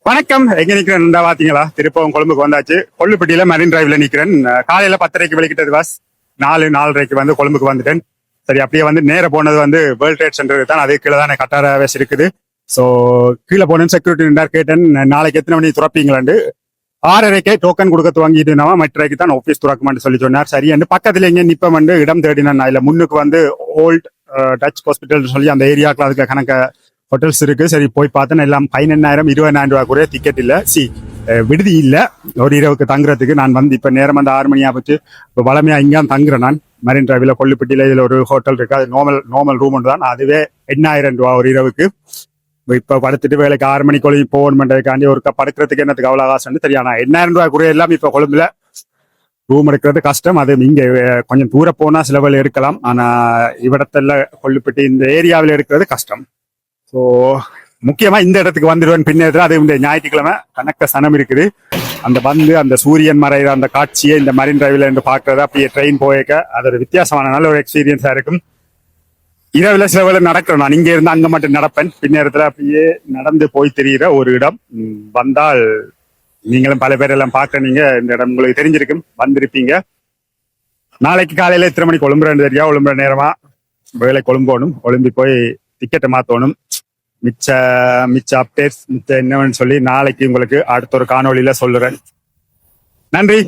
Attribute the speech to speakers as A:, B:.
A: வணக்கம். எங்க நிக்கிறேன் பாத்தீங்களா? திருப்பவும் கொழும்புக்கு வந்தாச்சு. கொள்ளுப்பட்டியில மரீன் டிரைவ்ல நிக்கிறேன். காலையில 10:30க்கு வெளிக்கிட்டது பஸ். 4:30க்கு வந்து கொழும்புக்கு வந்துட்டேன். சரி, அப்படியே வந்து நேர போனது வந்து வேர்ல்ட் ட்ரேட் சென்டருக்கு தான். அது கீழே தான் கட்டார வேஸ் இருக்குது. ஸோ கீழே போனேன். செக்யூரிட்டி கேட்டேன், நாளைக்கு எத்தனை மணி துறப்பீங்களாண்டு. 6:30க்கே டோக்கன் கொடுக்க துவங்கிட்டு மற்றரைக்கு தான் ஆஃபீஸ் துறக்குமான்னு சொல்லி சொன்னார். சரி, பக்கத்துல எங்க நிப்பம் வந்து இடம் தேடினேன். இல்ல முன்னுக்கு வந்து ஓல்ட் டச் ஹாஸ்பிட்டல் சொல்லி அந்த ஏரியாக்கள் அதுக்கு கணக்க ஹோட்டல்ஸ் இருக்கு. சரி, போய் பார்த்தேன். எல்லாம் 15,000 20,000 ரூபாய் கூட டிக்கெட் இல்ல. விடுதி இல்ல ஒரு இரவுக்கு தங்குறதுக்கு. நான் வந்து இப்ப நேரம் வந்து 6 மணி ஆச்சு. இப்போ வளமையா இங்கே தங்குறேன் நான் மரீன் டிரைவ்ல கொள்ளுப்பட்டியில. இதுல ஒரு ஹோட்டல் இருக்கு. அது நார்மல் ரூம் தான். அதுவே 8,000 ரூபாய் ஒரு இரவுக்கு. இப்ப படுத்துட்டு வேலைக்கு 6 மணி கொழும்பு போகணுன்றதுக்காண்டி ஒரு படுக்கிறதுக்கு என்னத்துக்கு அவ்வளவு காசு தெரியும். ஆனா 8,000 ரூபாய் கூட எல்லாம் இப்ப கொழும்புல ரூம் எடுக்கிறது கஷ்டம். அது இங்க கொஞ்சம் தூரம் போனா சில வேலை எடுக்கலாம். ஆனா இவ்விடத்துல கொள்ளுப்பட்டி இந்த ஏரியாவில் எடுக்கிறது கஷ்டம். ஸோ முக்கியமா இந்த இடத்துக்கு வந்துடுவேன் பின்னேற்ற. அது இந்த ஞாயிற்றுக்கிழமை கணக்க சனம் இருக்குது. அந்த வந்து அந்த சூரியன் மறைகிற அந்த காட்சியை இந்த மரீன் டிரைவ்ல இருந்து பாக்குறது, அப்படியே ட்ரெயின் போயிருக்க அது ஒரு வித்தியாசமான நல்ல ஒரு எக்ஸ்பீரியன்ஸா இருக்கும். இரவுல சில வேலை நடக்கிறேன். நான் இங்க இருந்து அங்க மட்டும் நடப்பேன். பின்னேரத்துல அப்படியே நடந்து போய் தெரிகிற ஒரு இடம். வந்தால் நீங்களும் பல பேர் எல்லாம் பார்க்க, நீங்க இந்த இடம் உங்களுக்கு தெரிஞ்சிருக்கும், வந்திருப்பீங்க. நாளைக்கு காலையில எத்தனை மணிக்கு ஒழும்புறேன்னு தெரியா. ஒழும்புற நேரமா வேலை கொழும்போணும். ஒழும்பி போய் டிக்கெட்டை மாத்தணும். மிச்ச அப்டேட்ஸ் மிச்ச என்னன்னு சொல்லி நாளைக்கு உங்களுக்கு அடுத்த ஒரு காணொலியில சொல்லுறேன். நன்றி.